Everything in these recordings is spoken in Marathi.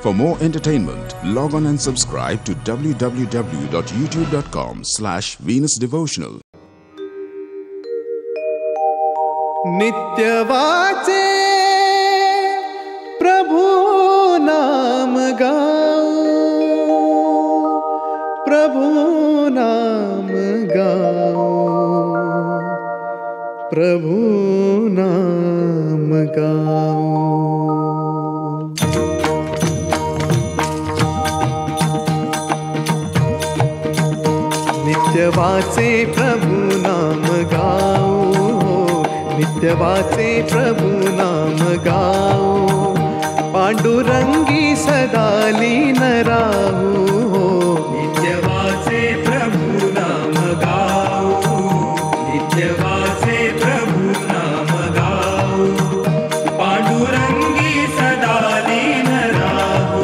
For more entertainment, log on and subscribe to www.youtube.com/venusdevotional. नित्य वाचे प्रभु नाम गाओ, प्रभु नाम गाओ, प्रभु नाम गाओ। नित्य वाचे प्रभु नाम गाओ, नित्य वाचे प्रभु नाम गाओ, पांडुरंगी सदा लीन राहू। नित्य वाचे प्रभु नाम गाओ, नित्य वाचे प्रभु नाम गाओ, पांडुरंगी सदा लीन राहू।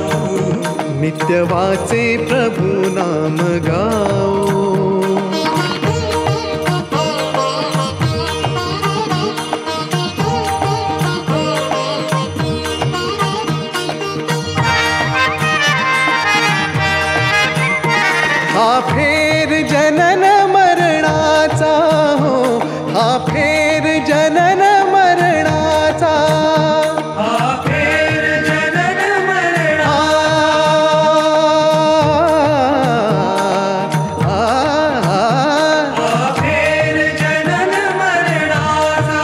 नित्य वाचे प्रभु नाम गाओ। हा फेर जनन मरणाचा हो, हा फेर जनन मरणाचा, हा फेर जनन मरणाचा, हा फेर जनन मरणाचा,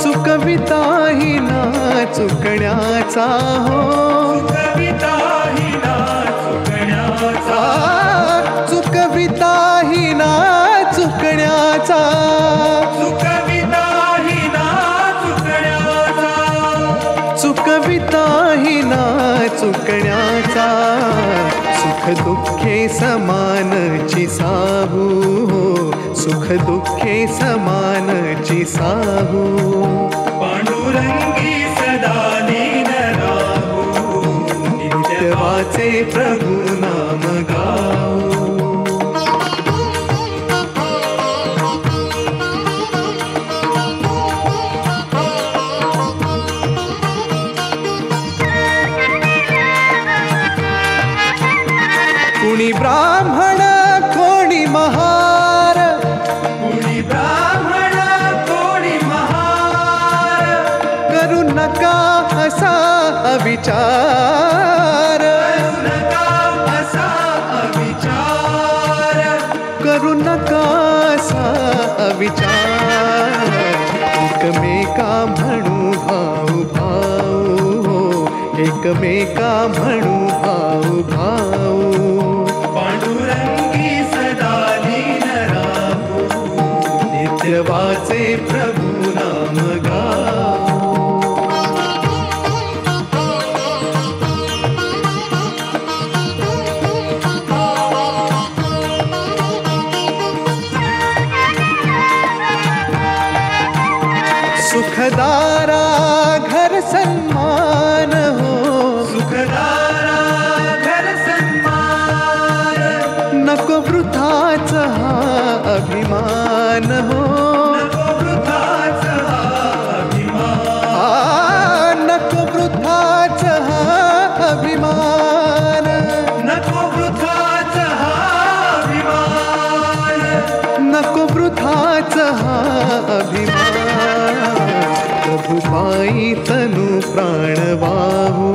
चुकविताही ना चुकण्याचा हो, कविताही ना चुकण्याचा, चुकविताही ना चुकण्याचा, चुकविताही ना चुकण्याचा, चुकविताही ना चुकण्याचा, सुख दुःखे समानची साहू हो, सुख दुःखे समानची साहू, पांडुरंगी सदा लीन राहू। नित्य वाचे प्रभु नाम गाओ। कुणी ब्राह्मण कोणी महार, कुणी ब्राह्मण कोणी महार, करू नका असा विचार, करू नका असा विचार, करू नका असा विचार, एकमेका म्हणू भाऊ भाऊ, एकमेका म्हणू भाऊ भाऊ, पांडुरंगी सदा लीन राहू। नित्य वाचे प्रभु नाम गाओ। सुखदारा घर सन्मान हो, सुखदारा घर सन्मान, नको वृथाच हा अभिमान हो, नको वृथाच हा अभिमान, नको वृथाच हा अभिमान, नको वृथाच हा अभिमान, नको वृथाच हा अभिमान, प्रभु पाई तनु प्राण वाहू,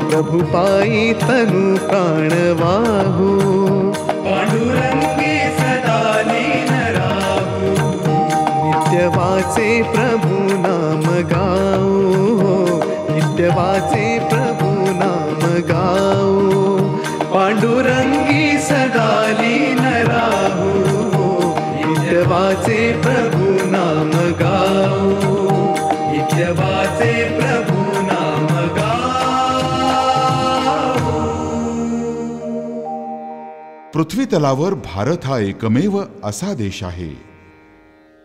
प्रभु पाई तनु प्राण वाहू, पांडुरंगी सदा लीन राहू। नित्य वाचे प्रभु नाम गाओ, नित्य वाचे प्रभु नाम गाओ, पांडुरंगी सदा लीन राहू। नित्य वाचे प्रभु नाम गाओ, नित्य वाचे प्रभु नाम गाओ। पृथ्वी तलावर भारत हा एकमेव असा देश आहे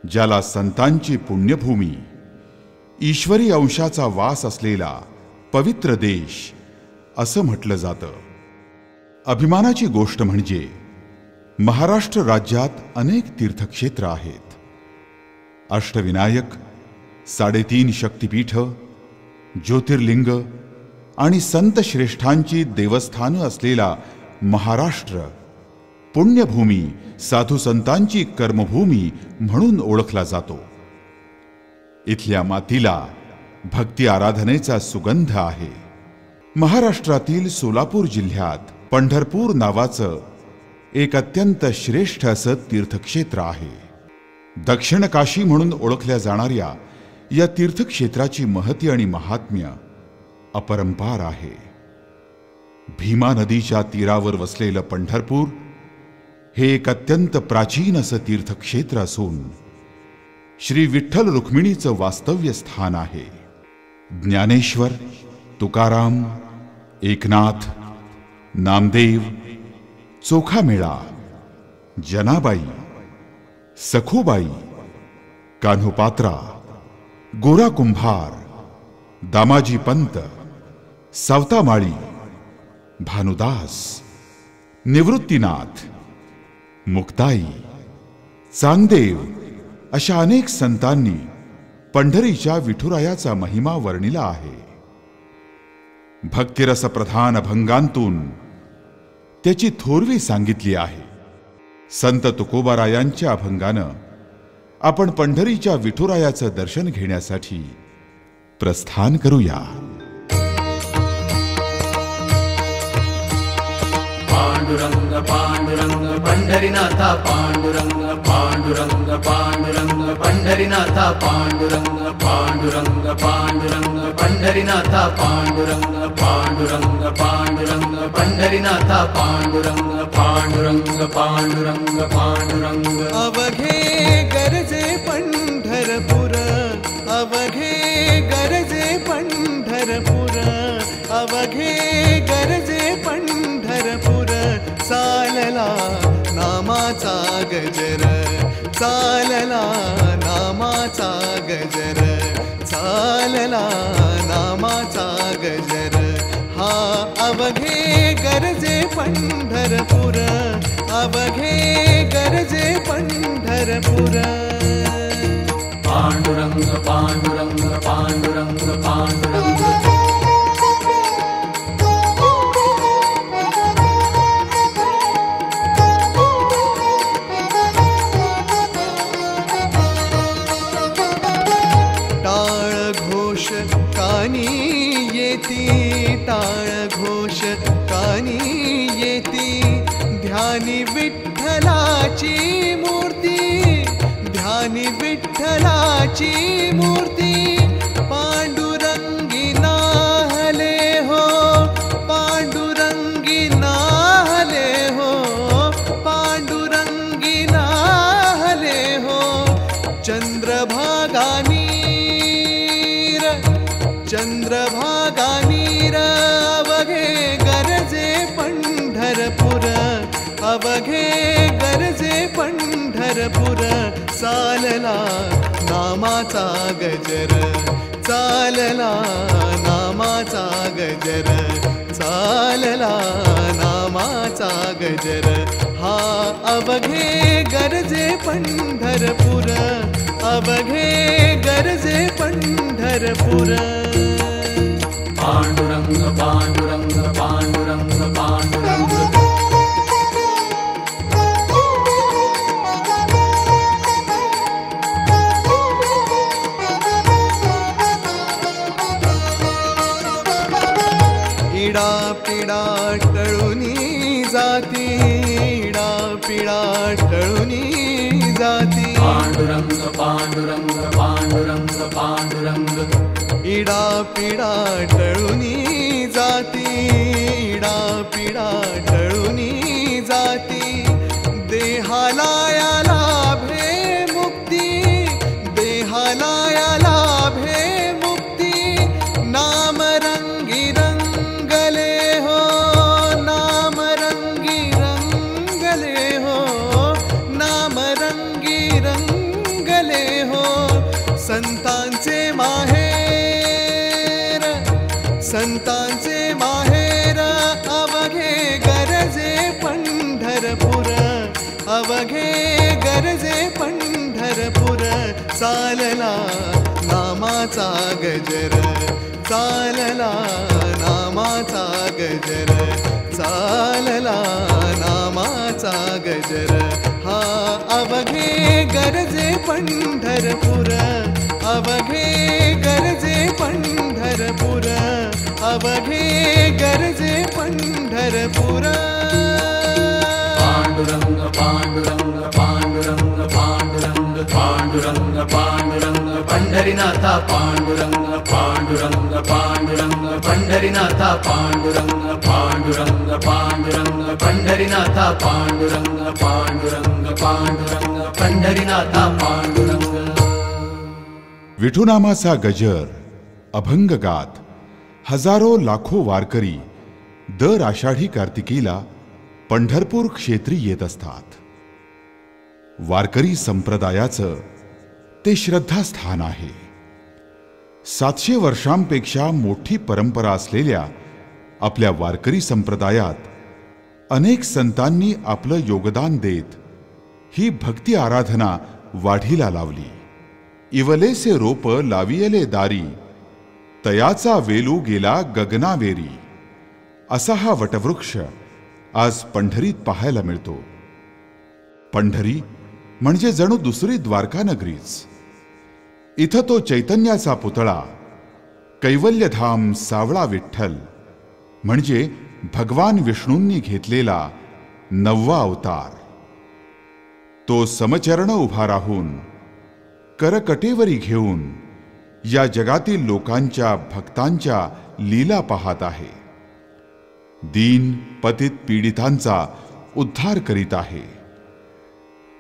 ज्याला संतांची पुण्यभूमी, ईश्वरी अंशाचा वास असलेला पवित्र देश असं म्हटलं जातं। अभिमानाची गोष्ट म्हणजे महाराष्ट्र राज्यात अनेक तीर्थक्षेत्र आहेत। अष्टविनायक, 3.5 शक्तिपीठ, ज्योतिर्लिंग, आणि संत श्रेष्ठांची देवस्थानं असलेला महाराष्ट्र पुण्यभूमी, साधू संतांची कर्मभूमी म्हणून ओळखला जातो. इथल्या मातीला भक्ती आराधनेचा सुगंध आहे. महाराष्ट्रातील सोलापूर जिल्ह्यात पंढरपूर नावाचं एक अत्यंत श्रेष्ठ असं तीर्थक्षेत्र आहे. दक्षिण काशी म्हणून ओळखल्या जाणाऱ्या या तीर्थक्षेत्राची महती आणि महात्म्य अपरंपार आहे. भीमा नदीच्या तीरावर वसलेलं पंढरपूर हे एक अत्यंत प्राचीन असं तीर्थक्षेत्र असून श्री विठ्ठल रुक्मिणीचं वास्तव्य स्थान आहे. ज्ञानेश्वर, तुकाराम, एकनाथ, नामदेव, चोखामेळा, जनाबाई, सखूबाई, कान्होपात्रा, गोरा कुंभार, दामाजी पंत, सावतामाळी, भानुदास, निवृत्तीनाथ, मुक्ताई, चांगदेव अशा अनेक संतांनी पंढरीच्या विठुरायाचा महिमा वर्णिला आहे. भक्तिरस प्रधान अभंगांतून त्याची थोरवी सांगितली आहे. संत तुकोबारायांच्या अभंगानं आपण पंढरीच्या विठुरायाचं दर्शन घेण्यासाठी प्रस्थान करूया. पांडुरंग पांडुरंग पंढरीनाथा पांडुरंग पांडुरंग पांडुरंग पंढरीनाथा पांडुरंग पांडुरंग पांडुरंग पंढरीनाथा पांडुरंग पांडुरंग पांडुरंग पंढरीनाथा पांडुरंग पांडुरंग पांडुरंग पांडुरंग. अवघे गरजे पंढरपूर, अवघे गरजे पंढरपूर, अवघे गरजे पंढरपूर. चालला नामाचा गजर, चालला नामाचा गजर, चालला नामाचा गजर. हा अवघे गरजे पंढरपूर, अवघे गरजे पंढरपूर. पांडुरंग पांडुरंग पांडुरंग पांडुरंग. टाळ घोष कानी येती, ध्यानी विठ्ठलाची मूर्ती, ध्यानी विठ्ठलाची मूर्ती. पांडुरंगी नाहले हो, पांडुरंगी नाहले हो, पांडुरंगी नाहले हो. चंद्रभागा नीर, चंद्रभागा नीर. अवघे गरजे पंढरपूर, अवघे गरजे पंढरपूर. चालला नामाचा गजर, चालला नामाचा गजर, चालला नामाचा गजर. हा अवघे गरजे पंढरपूर, अवघे गरजे पंढरपूर. पांडुरंग पांडुरंग पांडुरंग पांडुरंग. इडा पिडा टळूनी जाती, इडा पिडा टळूनी जाती. पांडुरंग पांडुरंग पांडुरंग पांडुरंग. इडा पिडा टळूनी जाती, इडा पिडा टळूनी जाती. देहाला या लाभे मुक्ती, देहाला या लाभे मुक्ती. नाम रंगी रंगले हो, नाम रंगी रंगले हो, नाम रंगी रंगले हो. संतांचे माहेर, संतांचे माहेर. अवघे गरजे पंढरपूर, अवघे गरजे पंढरपूर. चालला नामाचा गजर, चालला नाम नामाचा गजर चालला नामाचा गजर हा अवघे गरजे पंढरपूर अवघे गरजे पंढरपूर अवघे गरजे पंढरपूर पांडुरंग पांडुरंग पांडुरंग पांडुरंग पांडुरंग पांडुरंग पंढरीनाथा पांडुरंग पांडुरंग पांडुरंग पंढरीनाथा पांडुरंग पांडुरंग पांडुरंग पंढरीनाथा पांडुरंग पांडुरंग पांडुरंग पंढरीनाथा पांडुरंग. विठुनामाचा गजर अभंग गात हजारो लाखो वारकरी दर आषाढी कार्तिकीला पंढरपूर क्षेत्री येत असतात. वारकरी संप्रदायाचं ते श्रद्धास्थान आहे. 700 वर्षांपेक्षा मोठी परंपरा असलेल्या आपल्या वारकरी संप्रदायात अनेक संतांनी आपलं योगदान देत ही भक्ती आराधना वाढीला लावली. इवलेसे रोप लावियले दारी तयाचा वेलू गेला गगनावेरी असा हा वटवृक्ष आज पंढरीत पाहायला मिळतो. पंढरी म्हणजे जणू दुसरी द्वारका नगरीच. इथं तो चैतन्याचा पुतळा कैवल्यधाम सावळा विठ्ठल म्हणजे भगवान विष्णूंनी घेतलेला 9वा अवतार. तो समचरण उभा राहून करकटेवरी घेऊन या जगातील लोकांच्या भक्तांच्या लीला पाहत आहे. दीन पतित पीडितांचा उद्धार करीत आहे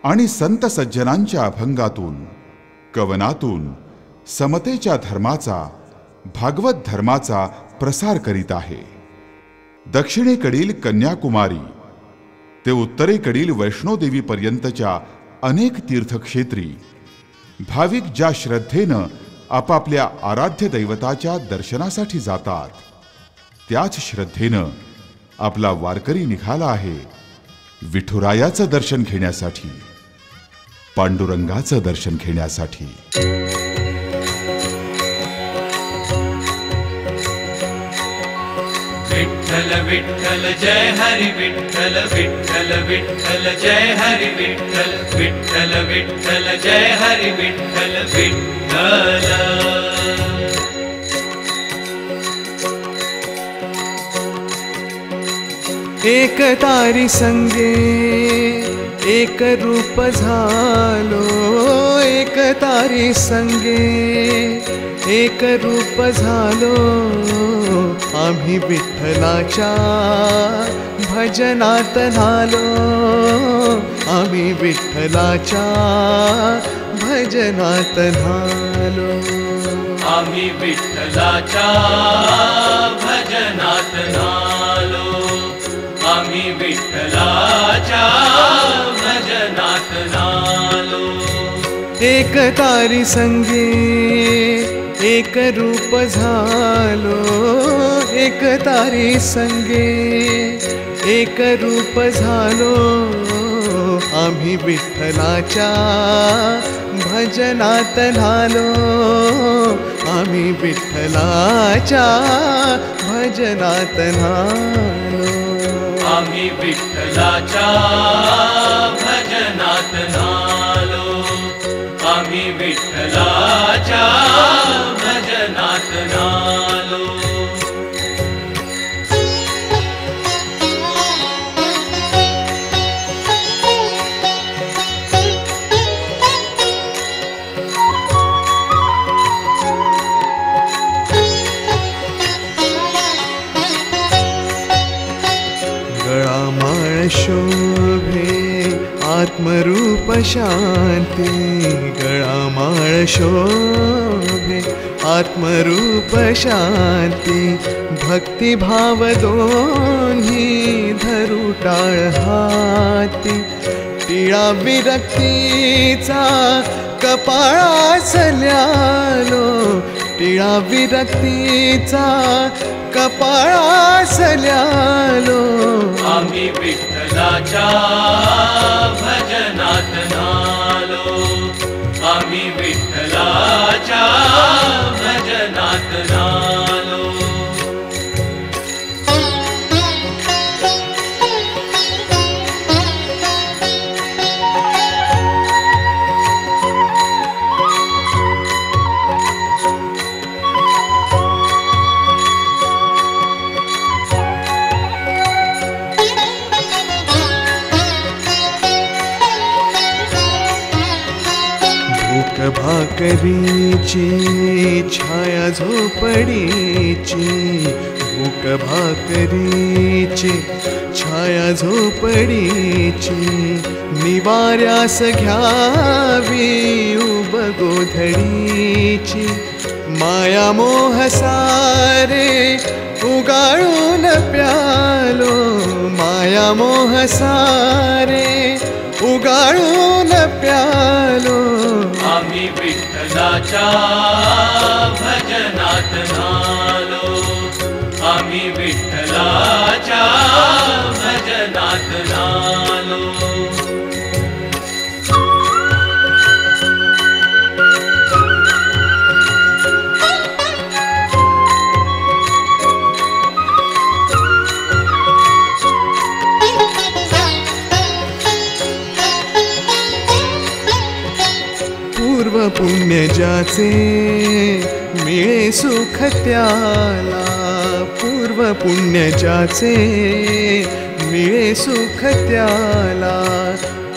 आणि संत सज्जनांच्या अभंगातून कवनातून समतेच्या धर्माचा भागवत धर्माचा प्रसार करीत आहे. दक्षिणेकडील कन्याकुमारी ते उत्तरेकडील वैष्णोदेवी पर्यंतच्या अनेक तीर्थक्षेत्री भाविक ज्या श्रद्धेनं आपापल्या आराध्य दैवताच्या दर्शनासाठी जातात त्याच श्रद्धेनं आपला वारकरी निघाला आहे विठुरायाचं दर्शन घेण्यासाठी, पांडुरंगाचं दर्शन घेण्यासाठी. विठ्ठल विठ्ठल जय हरी विठ्ठल विठ्ठल विठ्ठल जय हरी विठ्ठल विठ्ठल विठ्ठल जय हरी विठ्ठल विठ्ठल. एक तारी संगे एक रूप झालो एक तारी संगे एक रूप झालो आम्ही विठ्ठलाच्या भजनात न्हालो आम्ही विठ्ठलाच्या भजनात न्हालो आम्ही विठ्ठलाच्या भजनात न्हालो आम्ही विठ्ठलाच्या भजनात न्हालो. एक तारी संगे एक रूप झालो एक तारी संगे एक रूप झालो आम्ही विठ्ठलाच्या भजनात न्हालो आम्ही विठ्ठलाच्या भजनात न्हालो आम्ही विठ्ठलाच्या भजनात न्हालो आम्ही विठ्ठलाच्या भजनात न्हालो. शोभे आत्मरूप शांती गळामाळ शोभे आत्मरूप शांती भक्तिभाव दोन्ही धरू टाळ हाती टिळा विरक्तीचा कपाळासल्यालो टिळा विरक्तीचा कपाळासल्यालो आम्ही विठ्ठलाच्या भजनात न्हालो आम्ही विठ्ठलाच्या भजनात न्हालो. भाकरीची छाया झोपडीची, भूक भाकरीची छाया झोपडीची, निवाऱ्यास घ्यावी उब गोधडीची, माया मोह सारे उगाळून प्यालो, माया मोह सारे उगाळून प्यालो, आम्ही विठ्ठलाच्या भजनात नालो, आम्ही विठ्ठलाच्या भजनात नालो. पूर्व पुण्य ज्याचे मिळे सुख त्याला, पूर्व पुण्य ज्याचे मिळे सुख त्याला,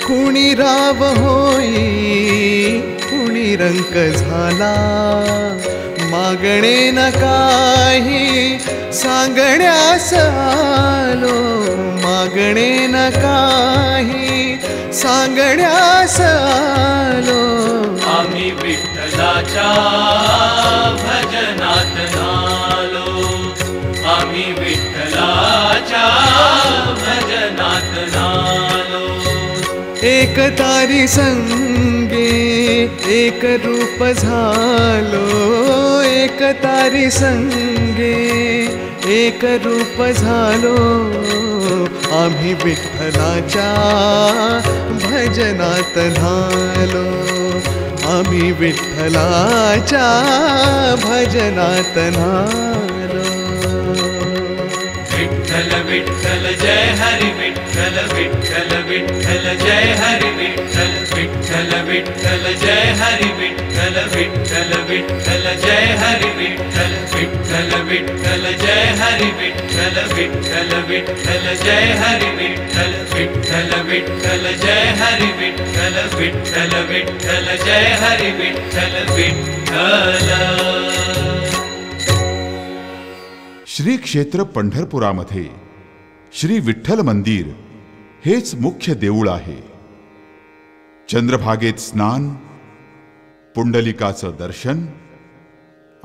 कुणी राव होई कुणी रंक झाला, मागणे न काही सांगण्यास आलो, मागणे न काही सांगण्यास आलो, आम्ही विठ्ठलाच्या भजनात नालो, आम्ही विठ्ठलाच्या भजनात नालो. एक तारी संगे एक रूप झालो, एक तारी संगे एक रूप झालो, आम्ही विठ्ठलाच्या भजनात न्हालो, आम्ही विठ्ठलाच्या भजनात न्हालो. विठ्ठल विठ्ठल जय हरी विठ्ठल, विठ्ठल विठ्ठल जय हरी विठ्ठल, विठ्ठल विठ्ठल जय हरी विठ्ठल, विठ्ठल विठ्ठल जय हरी विठ्ठल, विठ्ठल विठ्ठल जय हरी विठ्ठल, विठ्ठल विठ्ठल जय हरी विठ्ठल, विठ्ठल विठ्ठल जय हरी विठ्ठल, विठ्ठल विठ्ठल जय हरी विठ्ठल, विठ्ठल. श्री क्षेत्र पंढरपुरामध्ये श्री विठ्ठल मंदिर हेच मुख्य देऊळ आहे. चंद्रभागेत स्नान, पुंडलिकाचं दर्शन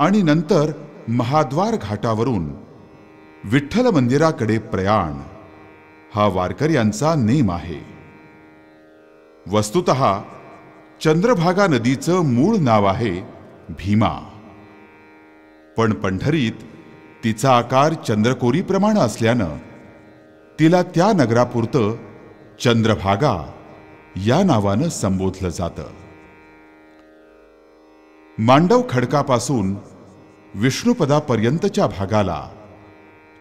आणि नंतर महाद्वार घाटावरून विठ्ठल मंदिराकडे प्रयाण हा वारकऱ्यांचा नेम आहे. वस्तुतः चंद्रभागा नदीचं मूळ नाव आहे भीमा, पण पंढरीत तिचा आकार चंद्रकोरीप्रमाणे असल्यानं तिला त्या नगरापुरतं चंद्रभागा या नावानं संबोधलं जातं. मांडव खडकापासून विष्णुपदापर्यंतच्या भागाला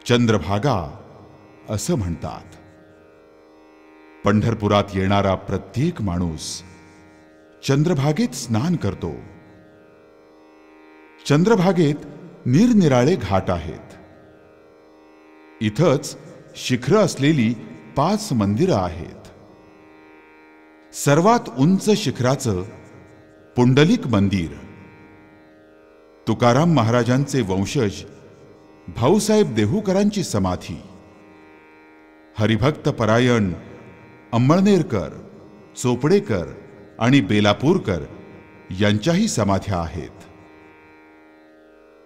चंद्रभागा असं म्हणतात. पंढरपुरात येणारा प्रत्येक माणूस चंद्रभागेत स्नान करतो. चंद्रभागेत निरनिराळे घाट आहेत. इथंच शिखरं असलेली 5 मंदिरं आहेत. सर्वात उंच शिखराचं पुंडलिक मंदिर तुकाराम महाराजांचे वंशज भाऊसाहेब देहूकरांची समाधी, हरिभक्त परायण अंमळनेरकर, चोपडेकर आणि बेलापूरकर यांच्याही समाध्या आहेत.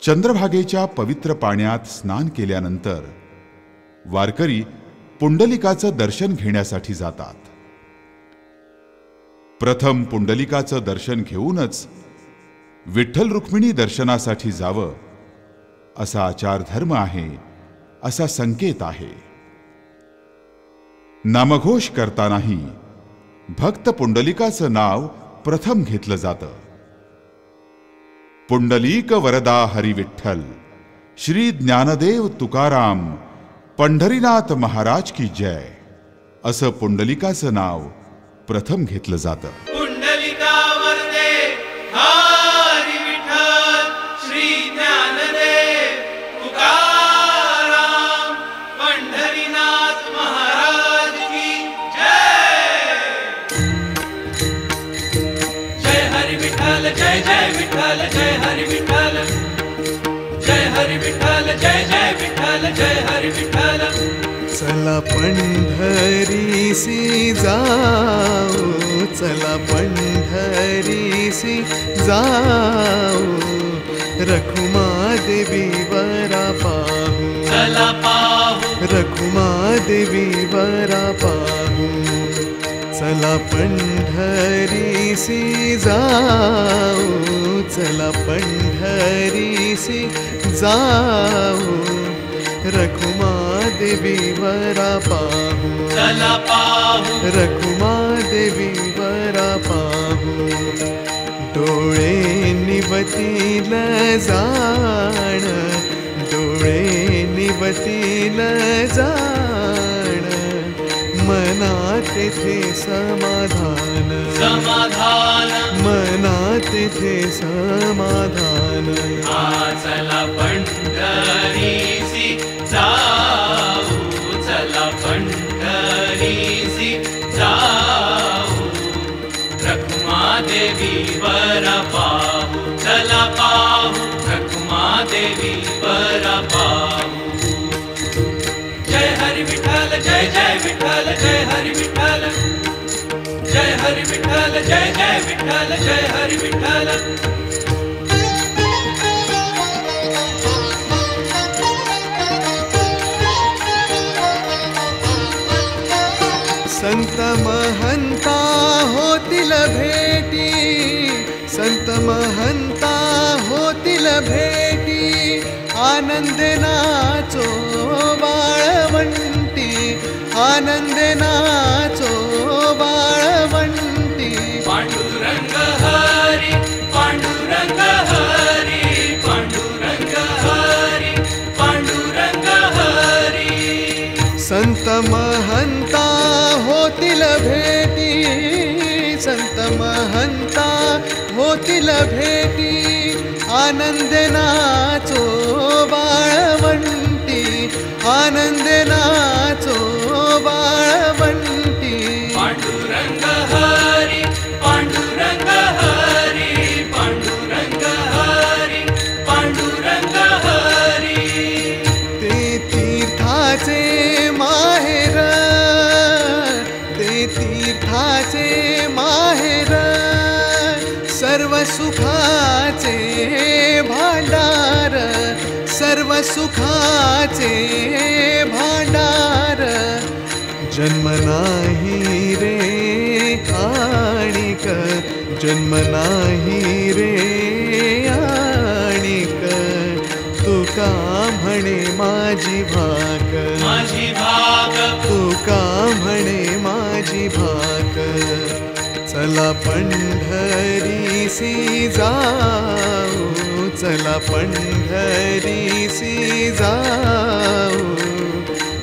चंद्रभागेच्या पवित्र पाण्यात स्नान केल्यानंतर वारकरी पुंडलिकाचं दर्शन घेण्यासाठी जातात. प्रथम पुंडलिकाचं दर्शन घेऊनच विठ्ठल रुक्मिणी दर्शनासाठी जावं असा आचार धर्म आहे, असा संकेत आहे. नामघोष करतानाही भक्त पुंडलिकाचं नाव प्रथम घेतलं जातं. पुंडलिक वरदा हरी विठ्ठल, श्री ज्ञानदेव तुकाराम, पंढरीनाथ महाराज की जय असं पुंडलिकाचं नाव प्रथम घेतलं जातं. पुंडलिका वरदे हरी विठ्ठल, श्री ज्ञानदेव तुकाराम, पंढरीनाथ महाराज की जय. जय हरी विठ्ठल जय हरी विठ्ठल चला पंढरीसी जाऊ, चला पंढरीसी जाऊ, रखुमा देवी वरा पाहू, चला पाहू रखुमा देवी वरा पाहू. चला पंढरीसी जाऊ, चला पंढरीसी जाऊ, रखुमा देवी वरा पाहू, चला पाहू रखुमा देवी वरा पाहू. डोळे निवतील जाण, डोळे निवतील जाण, मनात तेथे समाधान, समाधान मनात तेथे समाधान. चला पंढरीसी जाऊ, चला पंढरीसी जाऊ, रखुमा देवी वरा पाहू, चला पाहू रखुमा देवी वरा पाहू. जय हरी विठ्ठल जय जय विठ्ठल जय हरी विठ्ठल, जय हरी विठ्ठल जय जय विठ्ठल जय हरी विठ्ठल. संत महंता होतील भेटी, संत महंता होतील भेटी, आनंदे नाचो बाळवंटी, आनंदे नाचो बाळवंटी. पांडुरंग हरी पांडुरंग हरी पांडुरंग हरी पांडुरंग हरी. संत महंता होतील भेटी, संत महंता होतील भेटी, आनंदे नाचो बाळवंटी, आनंदे नाचो बाळवंटी. पांडुरंग हरी पांडुरंग हरी पांडुरंग हरी पांडुरंग हरी. ते तीर्थाचे माहेर, ते तीर्थाचे माहेर, सर्व सुखाचे भांडार, सर्व सुखाचे भांडार. जन्म नाही रे आणिक, जन्म नाही रे आणिक, तुका म्हणे माझी भाक, माझी भाग तुका म्हणे माझी भाक. चला पंढरीसी जाऊ, चला पंढरीसी जाऊ,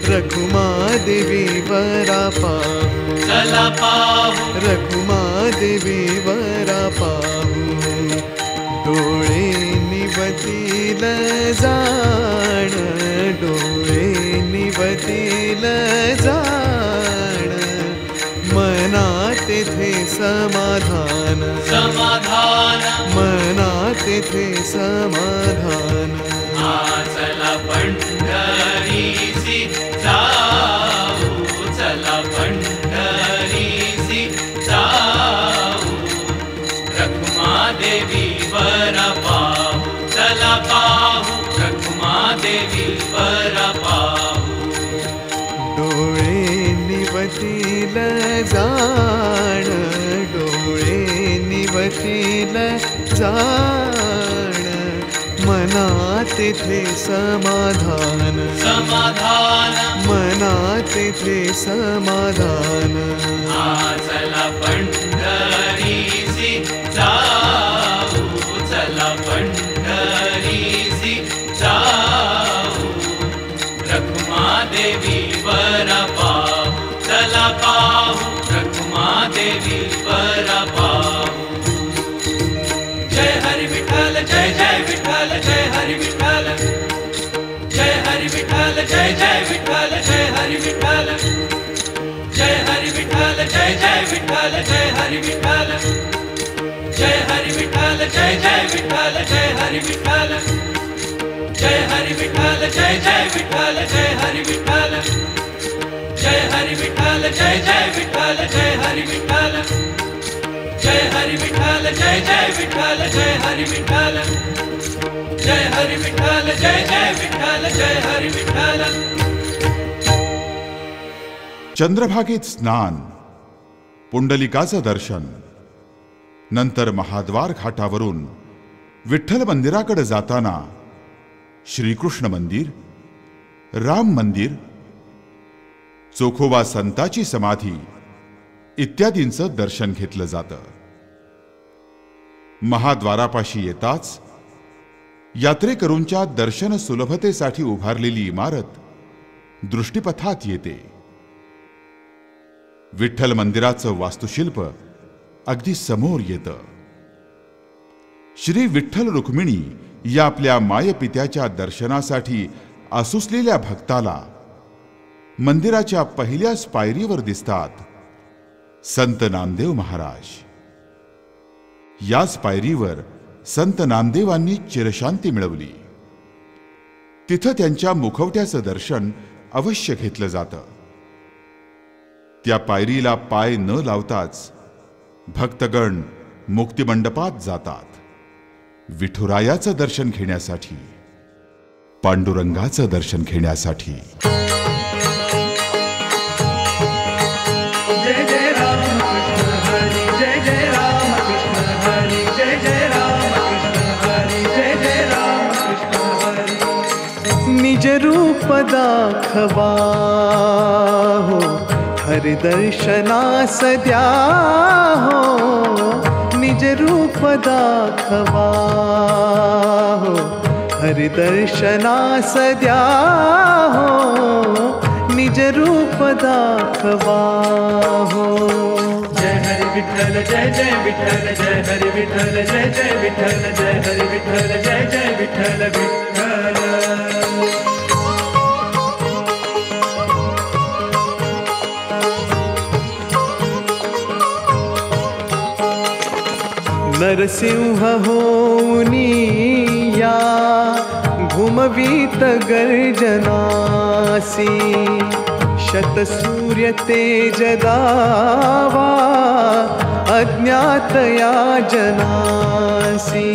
रखुमा देवी वरा पाहू, चला पाहू रखुमा देवी वरा पाहू. डोळे निवतील जाण, डोळे निवतील जाण, मनात तेथे समाधान, समाधान मनात तेथे समाधान. चला पंढरीसी जाऊ, चला पंढरीसी जाऊ, रखुमा देवी वरा पाहू, चला पाहू रखुमा देवी वरा पाहू. डोळे निवतील जाण, डोळे निवतील जाण, मनात तेथे समाधान, समाधान मनात तेथे समाधान. चला पंढरीसी जाऊ, चला पंढरीसी जाऊ, रखुमा देवी वरा पाहू, चला पाहू रखुमा देवी वरा पाहू. जय हरी विठ्ठल जय जय विठ्ठल जय हरी विठ्ठल, जय हरी विठ्ठल जय जय विठ्ठल जय हरी विठ्ठल, जय हरी विठ्ठल जय जय विठ्ठल जय हरी विठ्ठल, जय हरी विठ्ठल जय जय विठ्ठल जय हरी विठ्ठल, जय हरी विठ्ठल जय जय विठ्ठल जय हरी विठ्ठल जय हरी विठ्ठल जय जय विठ्ठल जय हरी विठ्ठल जय हरी विठ्ठल जय जय विठ्ठल जय हरी विठ्ठल जय हरी विठ्ठल जय जय विठ्ठल जय हरी विठ्ठल. चंद्रभागेत स्नान, पुंडलिकाचं दर्शन, नंतर महाद्वार घाटावरून विठ्ठल मंदिराकडे जाताना श्रीकृष्ण मंदिर, राम मंदिर, चोखोबा संताची समाधी इत्यादींचं दर्शन घेतलं जातं. महाद्वारापाशी येताच यात्रेकरूंच्या दर्शन सुलभतेसाठी उभारलेली इमारत दृष्टीपथात येते. विठ्ठल मंदिराचं वास्तुशिल्प अगदी समोर येतं. श्री विठ्ठल रुक्मिणी या आपल्या मायपित्याच्या दर्शनासाठी आसुसलेल्या भक्ताला मंदिराच्या पहिल्याच पायरीवर दिसतात संत नामदेव महाराज. याच पायरीवर संत नामदेवांनी चिरशांती मिळवली. तिथं त्यांच्या मुखवट्याचं दर्शन अवश्य घेतलं जातं. त्या पायरीला पाय न लावताच भक्तगण मुक्तिमंडपात जातात विठुरायाचं दर्शन घेण्यासाठी, पांडुरंगाचं दर्शन घेण्यासाठी. जय जय राम कृष्ण हरी जय जय राम कृष्ण हरी जय जय राम कृष्ण हरी जय जय राम कृष्ण हरी. निज रूप दाखवा हो हरि दर्शनास द्या हो. निज रूप दाखवा हो हरि दर्शनास द्या हो. निज रूप दाखवा हो. जय हरी विठ्ठल जय जय विठ्ठल जय हरी विठ्ठल जय जय विठ्ठल जय हरी विठ्ठल जय जय विठ्ठल विठ्ठल. नरसिंह होऊनी या घुमवीत गर्जनासी. शतसूर्य तेज दावा अज्ञात या जनासी.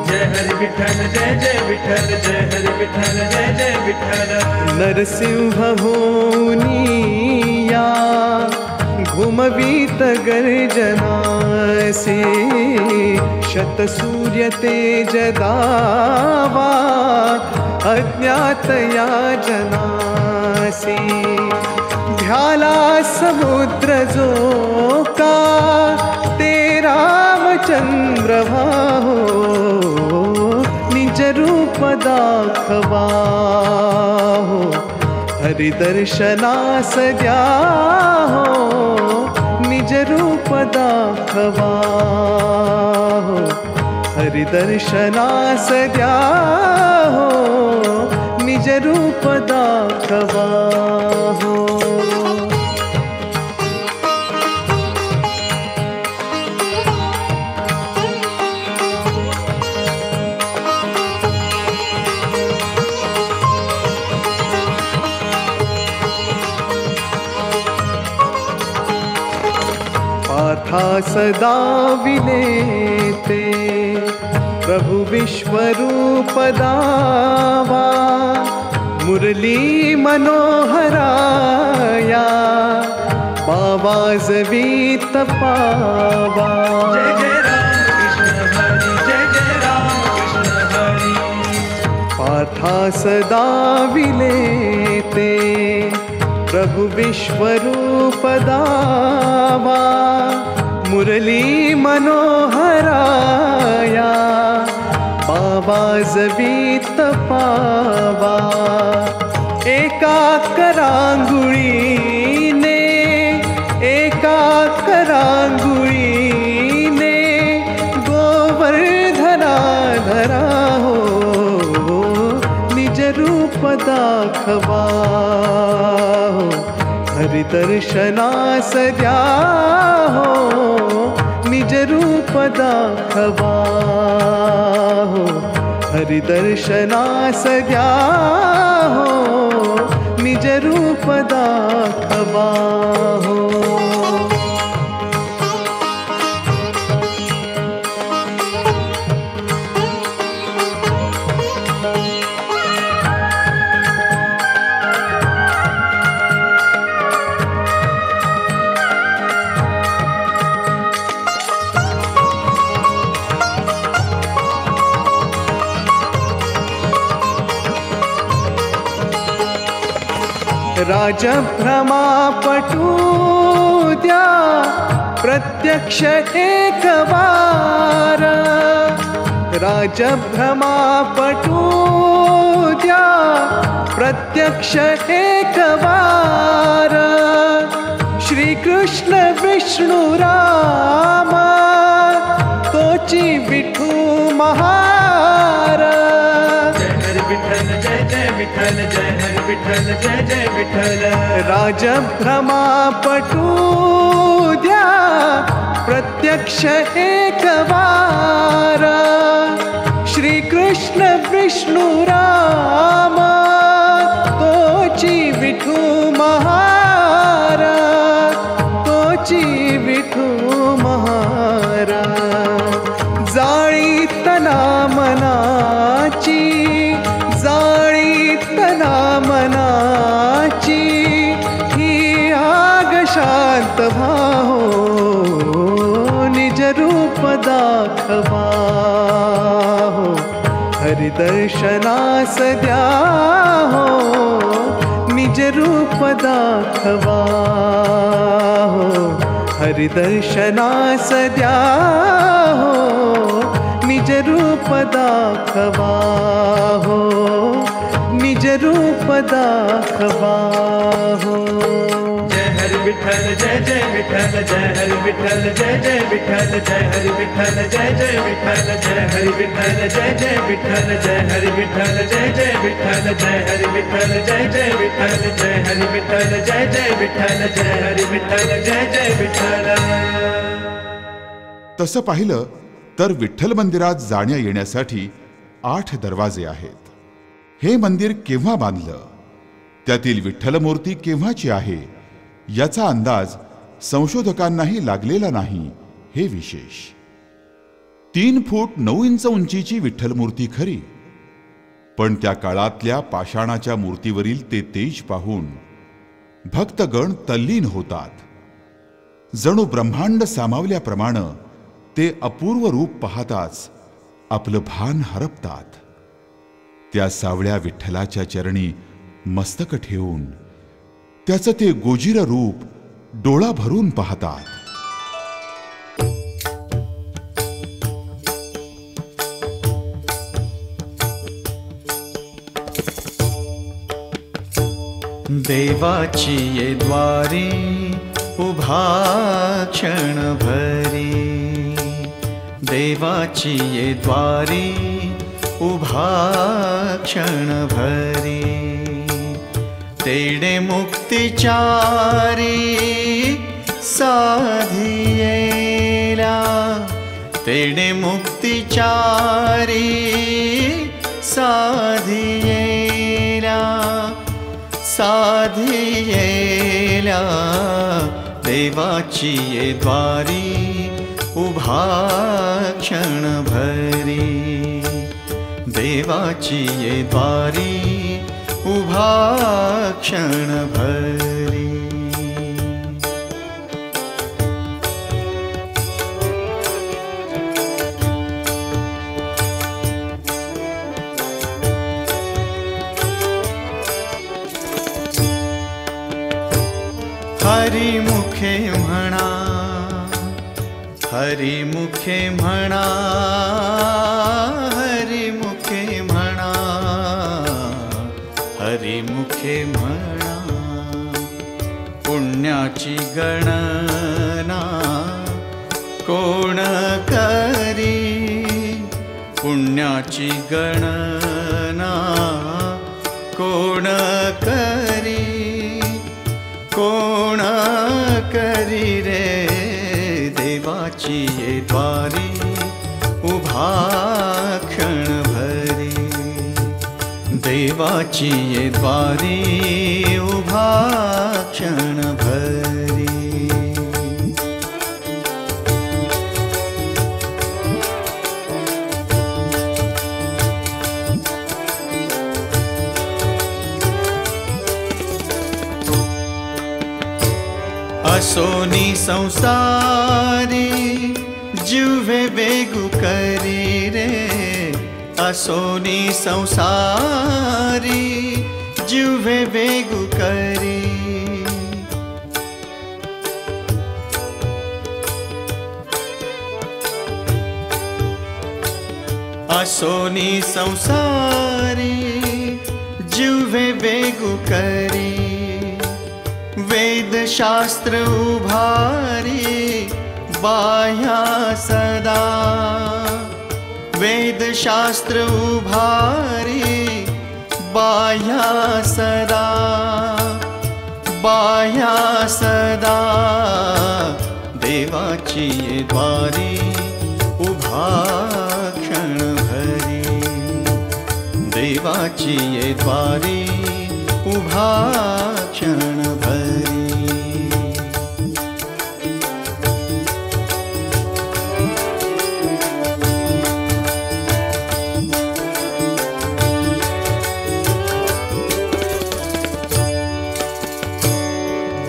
जय हरी विठ्ठल जय जय विठ्ठल जय हरी विठ्ठल जय जय विठ्ठल. नरसिंह होऊनी या घुमवीत गर्जनासी. शतसूर्य तेज दावा अज्ञात या जनासी. भ्याला समुद्र जो का ते रामचंद्र हो. निज रूप दाखवा हो हरि दर्शनास द्या हो. निज रूप दाखवा हो हरि दर्शनास द्या हो. निज रूप दाखवा हो. पाथा सदा विनेते प्रभु विश्वरूप दावा. मुरली मनोहराया बावाजवीत पावा. जय जय राम कृष्ण हरी जय जय राम कृष्ण हरी. पाथा सदा विनेते प्रभु विश्वरूप दावा. मुरली मनोहराया बावाजवीत पावा. एका करांगुळीने एका करांगुळीने गोवर्धना धरा हो. निज रूप दाखवा हो हरि दर्शनास द्या हो. निज रूप दाखवा हो हरिदर्शनास द्या हो, निज रूप दाखवा हो. राजभ्रमापटू द्या प्रत्यक्ष एकवार, राजभ्रमापटू द्या प्रत्यक्ष एकवार. श्रीकृष्ण विष्णु राम तोची विठू महार. जय हरि विठ्ठल जय जय विठ्ठल, जय हरि विठ्ठल जय जय विठ्ठल. राजभ्रमापटू द्या प्रत्यक्ष एकवार. श्रीकृष्ण विष्णु राम तोची विठू महार, तोची विठू महार. जाळी तना मनाची, जाळी तना मनाची, ही आग शांत व्हाओ, निज रूप दाखवा हो. हरिदर्शनास द्या हो, निज रूप दाखवा हो. हरिदर्शनास द्या हो, निज रूप दाखवा हो, निज रूप दाखवा हो. जय हरि विठ्ठल जय जय विठ्ठल, जय हरि विठ्ठल जय जय विठ्ठल, जय हरि विठ्ठल जय जय विठ्ठल, जय हरि विठ्ठल जय जय विठ्ठल, जय हरि विठ्ठल जय जय विठ्ठल, जय हरि विठ्ठल जय जय विठ्ठल, जय हरि विठ्ठल जय जय विठ्ठल, जय हरि विठ्ठल जय जय विठ्ठल. तसं पाहिलं तर विठ्ठल मंदिरात जाण्या येण्यासाठी 8 दरवाजे आहेत. हे मंदिर केव्हा बांधलं, त्यातील विठ्ठल मूर्ती केव्हाची आहे, याचा अंदाज संशोधकांनाही लागलेला नाही. हे विशेष. 3 फूट 9 इंच उंचीची विठ्ठल मूर्ती खरी, पण त्या काळातल्या पाषाणाच्या मूर्तीवरील ते तेज पाहून भक्तगण तल्लीन होतात. जणू ब्रह्मांड सामावल्याप्रमाणे ते अपूर्व रूप पाहताच आपलं भान हरपतात. त्या सावळ्या विठ्ठलाच्या चरणी मस्तक ठेवून त्याचं ते गोजिर रूप डोळा भरून पाहतात. देवाची ये द्वारी उभा क्षण भरी, देवाची ये द्वारी उभा क्षण भरी. तेणे मुक्तिचारी साधियेला, तेणे मुक्तिचारी साधियेला, साधियेला. देवाची ये द्वारी उभा क्षण भरी, देवाची ये द्वारी उभा क्षण भरी. हरिमुखे म्हणा, हरिमुखे म्हणा, हरिमुखे म्हणा, हरिमुखे म्हणा. पुण्याची गणना कोण करी, पुण्याची गणना कोण करी, कोण करी रे. देवाची ये द्वारी उभा क्षण भरी, देवाची ये द्वारी उभा क्षण भरी। असोनी संसारी जुवे बेगु करी रे, असोनी संसारी जुवे बेगु करी। असोनी संसारी जुवे बेगु करी। वेद शास्त्र उभारी बाह्या सदा, वेद शास्त्र उभारी बाह्या सदा, बाह्या सदा। देवाची ये द्वारी उभा क्षण भरी, देवाची ये द्वारी उभा क्षण भरी।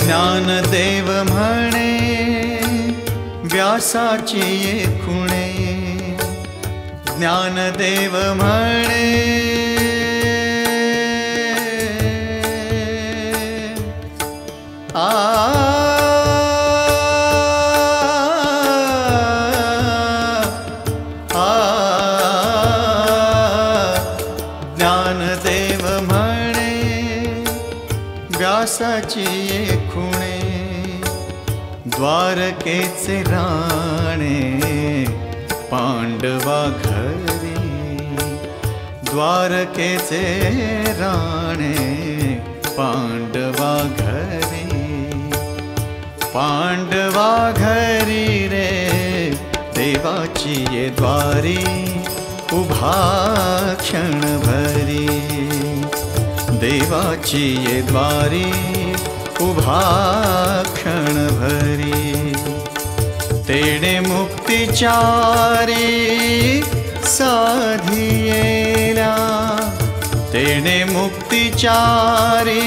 ज्ञानदेव म्हणे व्यासाची ये खुणे, ज्ञानदेव म्हणे ज्ञानदेव म्हणे व्यासाची ये खुणे। द्वारकेचे राणे पांडवा घरी, द्वारकेचे राणे पांडवा घरी, पांडवा घरी रे। देवाची ये द्वारी उभा क्षण भरी, देवाची ये द्वारी उभा क्षण भरी। तेणे मुक्तिचारी साधियेला, तेणे मुक्तिचारी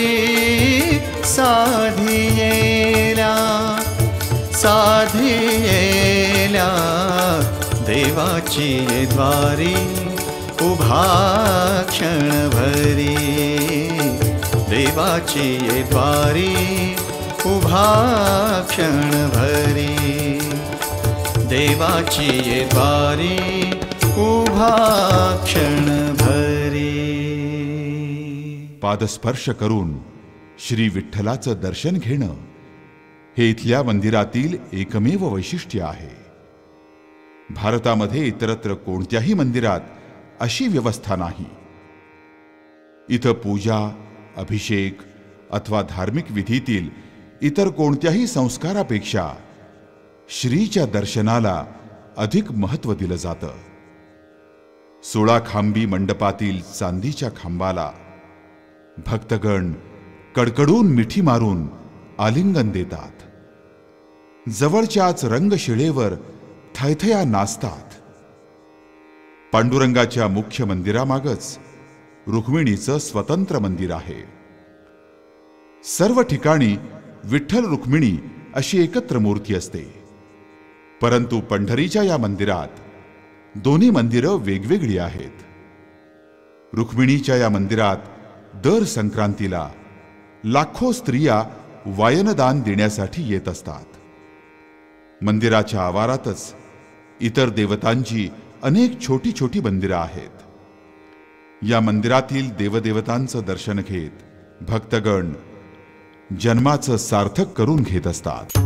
साधियेला, साधियेला। देवाची ये द्वारी उभा क्षण भरी, देवाची ये द्वारी उभा क्षण भरी, देवाची ये द्वारी उभा क्षण भरी। पादस्पर्श करून श्री विठ्ठलाचं दर्शन घेणं हे इथल्या मंदिरातील एकमेव वैशिष्ट्य आहे। भारतामध्ये इतरत्र कोणत्याही मंदिरात अशी व्यवस्था नाही। इथं पूजा, अभिषेक अथवा धार्मिक विधीतील इतर कोणत्याही संस्कारापेक्षा श्रीच्या दर्शनाला अधिक महत्त्व दिलं जातं। 16 खांबी मंडपातील चांदीच्या खांबाला भक्तगण कडकडून मिठी मारून आलिंगन देतात। जवळच्याच रंगशिळेवर थैथया नाचतात। पांडुरंगाच्या मुख्य मंदिरामागच रुक्मिणीचं स्वतंत्र मंदिर आहे। सर्व ठिकाणी विठ्ठल रुक्मिणी अशी एकत्र मूर्ती असते, परंतु पंढरीच्या या मंदिरात दोन्ही मंदिरं वेगवेगळी आहेत। रुक्मिणीच्या या मंदिरात दर संक्रांतीला लाखो स्त्रिया वायनदान देण्यासाठी येत असतात। मंदिराच्या आवारातच इतर देवतांची अनेक छोटी छोटी मंदिरं आहेत। या मंदिरातील देवदेवतांचं दर्शन घेत भक्तगण जन्माचं सार्थक करून घेत असतात।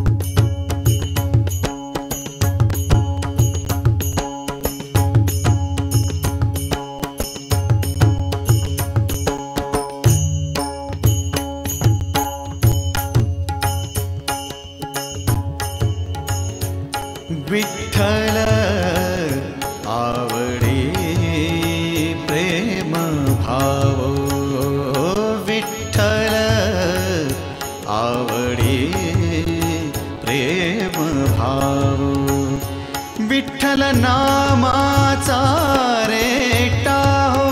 विठ्ठल आवडे प्रेम भाव, विठ्ठल नामाचा रेटा हो,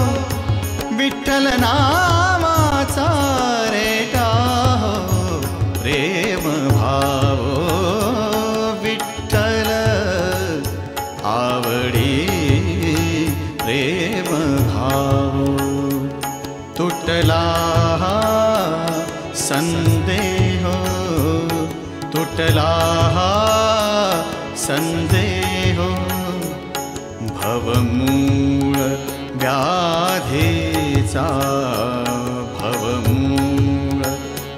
विठ्ठल नामाचा रेटा हो, प्रेम भाव विठ्ठल आवडी प्रेम भाव. तुटला संदेह, तुटला संदेह, भवमूळ व्याधीचा, भवमूळ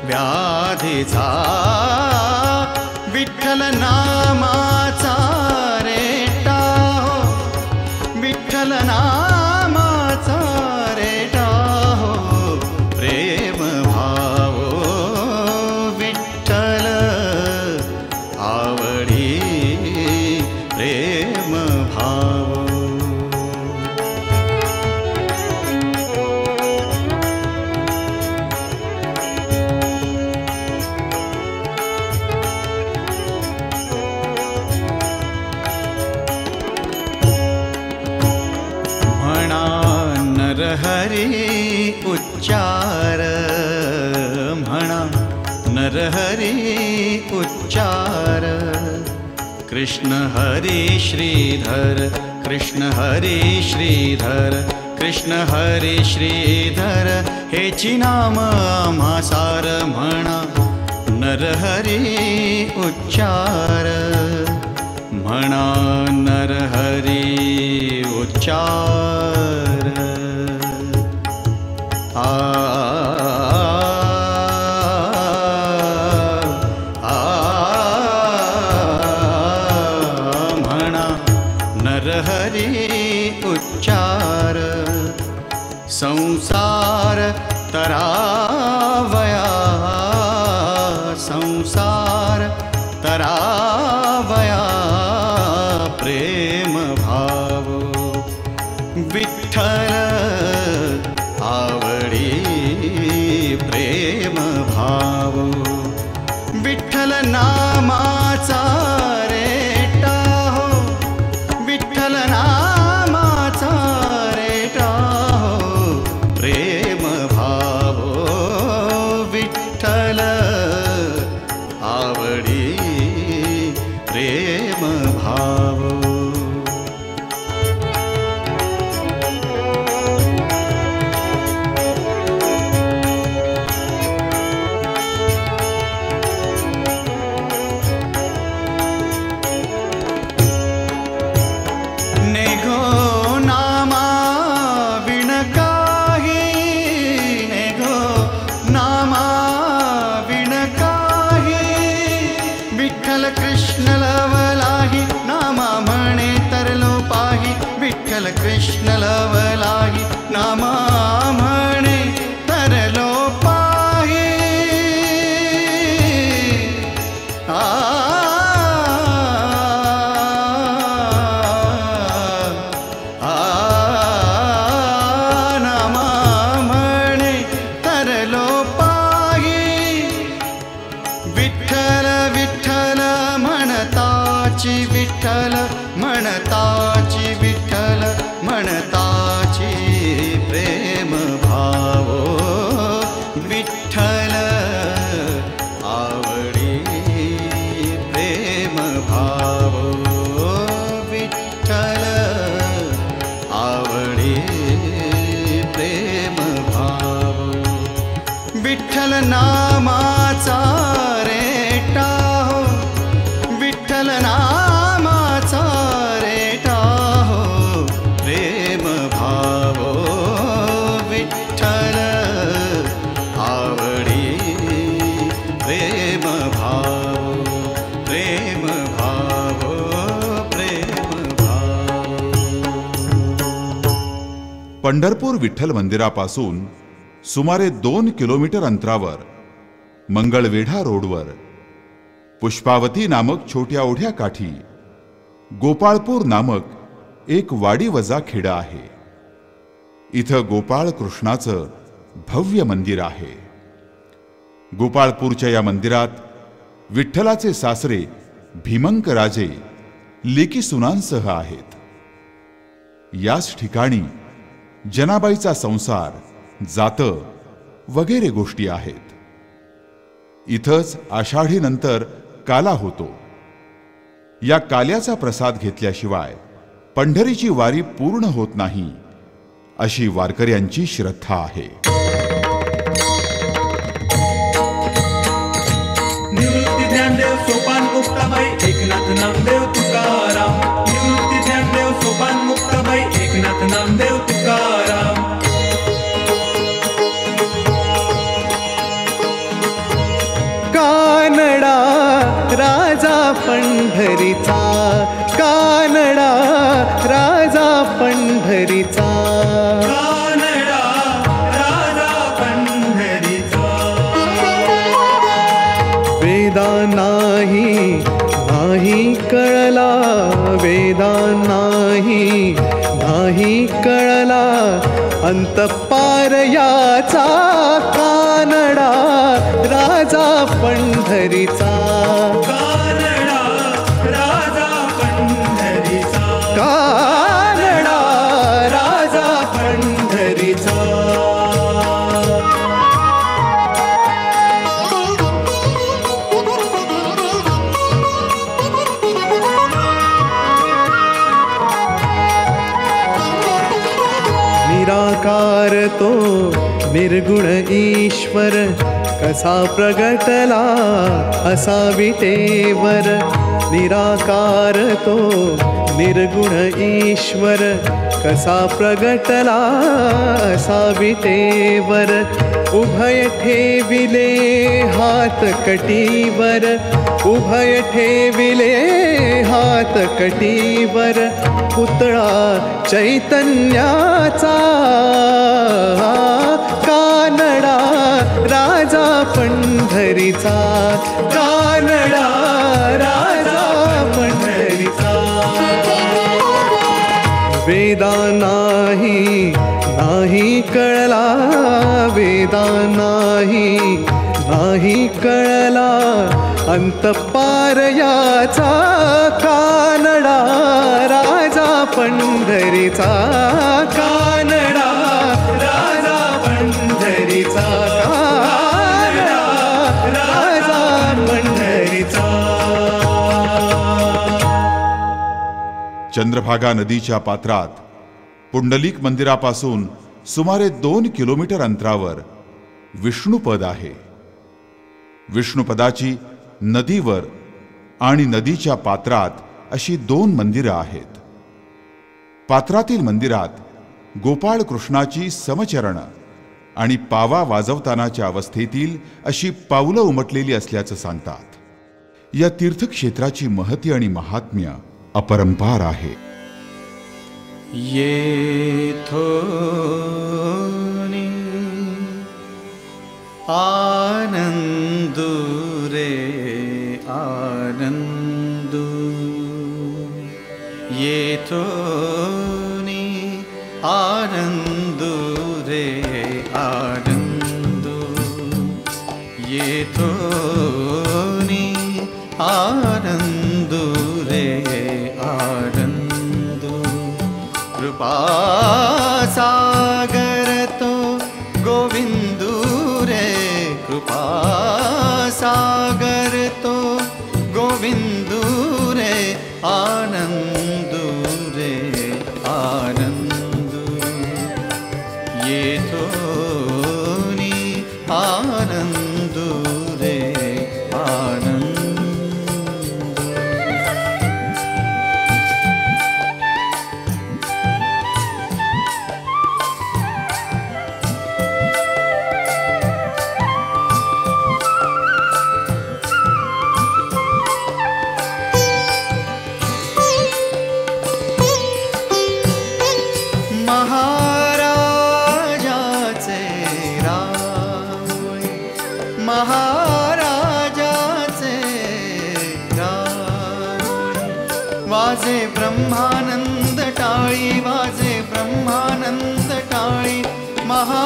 व्याधीचा, विठ्ठल नामाचा रेटा हो, विठ्ठल नामाचा रेटा हो, प्रेम भाव विठ्ठल आवडी प्रेम भाव. म्हणा नरहरी उच्चार, म्हणा नरहरी उच्चार, कृष्ण हरी श्रीधर, कृष्ण हरी श्रीधर, कृष्ण हरी श्रीधर, हेची नाम आम्हा सार. म्हणा नरहरी उच्चार, म्हणा नरहरी उच्चार. म्हणा नरहरी उच्चार, संसार तरावया, संसार तरावया, प्रेम भाव विठ्ठल आवडी प्रेम भाव. विठ्ठल नामाचा रेटा हो, विठ्ठल नामाचा रेटा हो, प्रेम भाव विठ्ठल आवडी प्रेम भाव. नेघो नामा विण काही, नेघो नामा विण काही, विठ्ठल कृष्ण लवलाही, नामा म्हणे तरलो पाही, विठ्ठल कृष्ण लवलाही, नामा म्हणे तरलो पाही. नामा म्हणे तरलो पाही, विठ्ठल विठ्ठल म्हणताची, विठ्ठल म्हणताची, विठ्ठल म्हणताची, प्रेम भाव विठ्ठल आवडी प्रेम भाव विठ्ठल आवडी प्रेम भाव. विठ्ठल नामाचा रेटा हो, विठ्ठल नामाचा रेटा हो, प्रेम भाव विठ्ठल आवडी प्रेम भाव, प्रेम भाव प्रेम भाव. पंढरपूर विठ्ठल मंदिरापासून सुमारे 2 किलोमीटर अंतरावर मंगळवेढा रोडवर पुष्पावती नामक छोट्या ओढ्या काठी गोपाळपूर नामक एक वाडी वजा खेडा आहे. इथं गोपाळ कृष्णाचं भव्य मंदिर आहे. गोपाळपूरच्या या मंदिरात विठ्ठलाचे सासरे भीमंक राजे लेकी सुनांसह आहेत. याच ठिकाणी जनाबाईचा संसार, जातं वगैरे गोष्टी आहेत. इथंच आषाढीनंतर काला होतो. या काल्याचा प्रसाद घेतल्याशिवाय पंढरीची वारी पूर्ण होत नाही, अशी वारकऱ्यांची श्रद्धा आहे. निवृत्ती ज्ञानदेव सोपान मुक्ताबाई एकनाथ नामदेव तुकाराम. निवृत्ती ज्ञानदेव सोपान मुक्ताबाई एकनाथ नामदेव तुकाराम. कानडा राजा पंढरीचा, कानडा राजा पंढरीचा, कानडा राजा पंढरीचा. वेदा नाही कळला, वेदा नाही कळला, अंतपार याचा कानडा राजा पंढरीचा, कानडा राजा पंढरीचा. कानडा राजा पंढरीचा. निराकार तो निर्गुण ईश्वर, कसा प्रगटला असा विटेवर. निराकार तो निर्गुण ईश्वर, कसा प्रगटला असा विटेवर. उभय ठेविले हात कटीवर, उभय ठेविले हात कटीवर. पुतळा चैतन्याचा, कानडा राजा पंढरीचा, कानडा राजा पंढरीचा. वेदा नाही कळला, वेदा नाही कळला, अंतपार याचा कानडा राजा पंढरीचा, कानडा राजा पंढरीचा, कानडा राजा पंढरीचा. चंद्रभागा नदीच्या पात्रात पुंडलिक मंदिरापासून सुमारे 2 किलोमीटर अंतरावर विष्णुपद आहे. विष्णुपदाची नदीवर आणि नदीच्या पात्रात अशी 2 मंदिरं आहेत. पात्रातील मंदिरात गोपाळ कृष्णाची समचरण आणि पावा वाजवतानाच्या अवस्थेतील अशी पावलं उमटलेली असल्याचं सांगतात. या तीर्थक्षेत्राची महती आणि महात्म्य अपरंपार आहे. येथोनी आनंदू रे आनंदू, येथोनी आनंदू रे आनंदू, येथोनी आनंदू रे आनंदू. कृपा सागर तो गोविंदू रे, कृपा सागर तो गोविंदू रे आनंदू रे आनंदू. येथोनी आनंदू रे आनंदू. महाराजाचे रावळी, वाजे ब्रह्मानंद टाळी, वाजे ब्रह्मानंद टाळी. महाराजाचे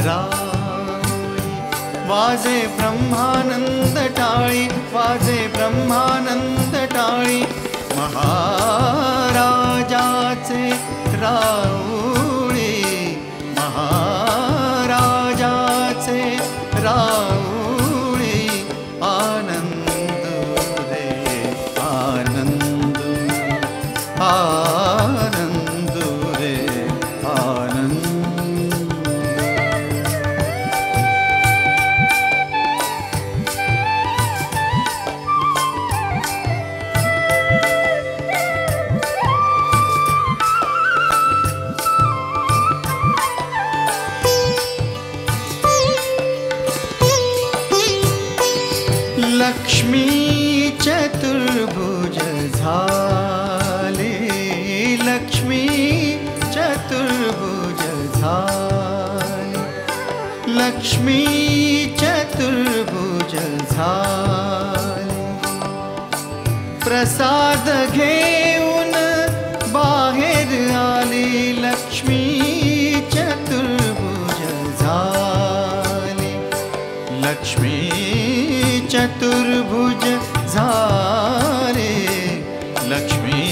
रावळी, वाजे ब्रह्मानंद टाळी, वाजे ब्रह्मानंद टाळी. महाराजाचे राऊळी, महाराजाचे राऊळी. आनंद रे आनंद, आनंद रे आनंद. लक्ष्मी चतुर्भुज झाले, लक्ष्मी चतुर्भुज झाले, लक्ष्मी चतुर्भुज झाले. प्रसाद घेऊन बाहेर आली, लक्ष्मी चतुर्भुज झाले, लक्ष्मी चतुर्भुज झाले, लक्ष्मी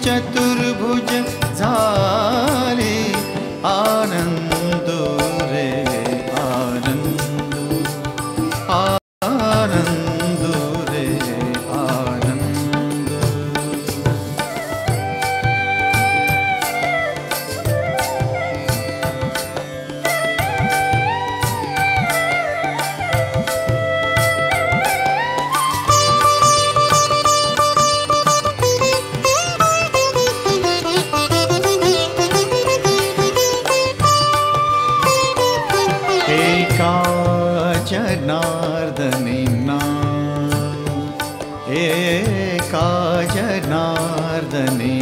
चतुर्भुज झाले. आनंद रे आनंद, आनंद रे आनंद. जनार्दनी नाम, एका जनार्दनी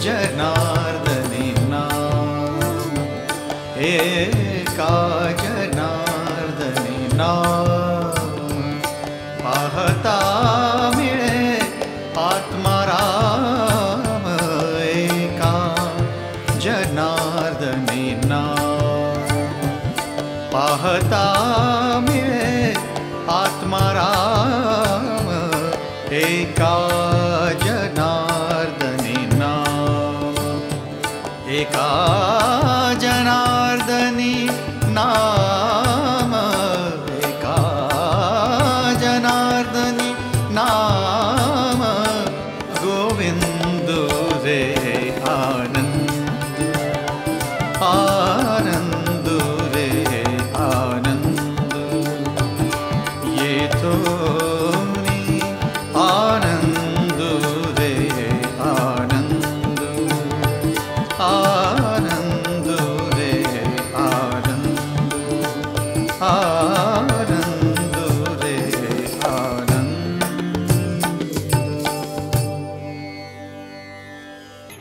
जनार्दनी नाम, एका जनार्दनी नाम. पाहता मिळे आत्माराम, एका जनार्दनी नाम. पाहता मिळे आत्माराम, एका जनार्दनी नाम, एका जनार्दनी नाम, एका जनार्दनी नाम. गोविंद रे आनंद, आनंद रे आनंद. येतो आनंद रे आनंद, आनंद रे आनंद, आनंद रे आनंद.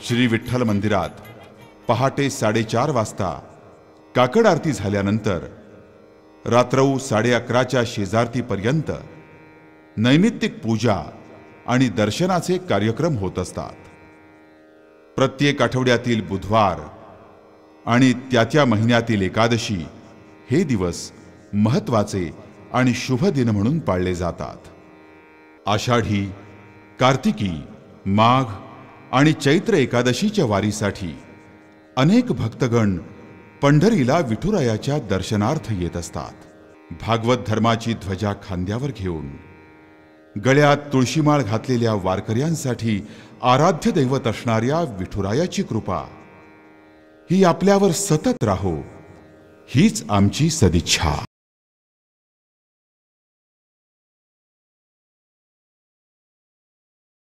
श्री विठ्ठल मंदिरात पहाटे 4:30 वाजता काकड आरती झाल्यानंतर रात्रौ 11:30च्या शेजारतीपर्यंत नैमित्तिक पूजा आणि दर्शनाचे कार्यक्रम होत असतात. प्रत्येक आठवड्यातील बुधवार आणि त्या महिन्यातील एकादशी हे दिवस महत्त्वाचे आणि शुभ दिन म्हणून पाळले जातात. आषाढी, कार्तिकी, माघ आणि चैत्र एकादशीच्या वारीसाठी अनेक भक्तगण पंढरीला विठुरायाच्या दर्शनार्थ येत असतात. भागवत धर्माची ध्वजा खांद्यावर घेऊन गळ्यात तुळशीमाळ घातलेल्या वारकऱ्यांसाठी आराध्य दैवत असणाऱ्या विठुरायाची कृपा ही आपल्यावर सतत राहो, हीच आमची सदिच्छा.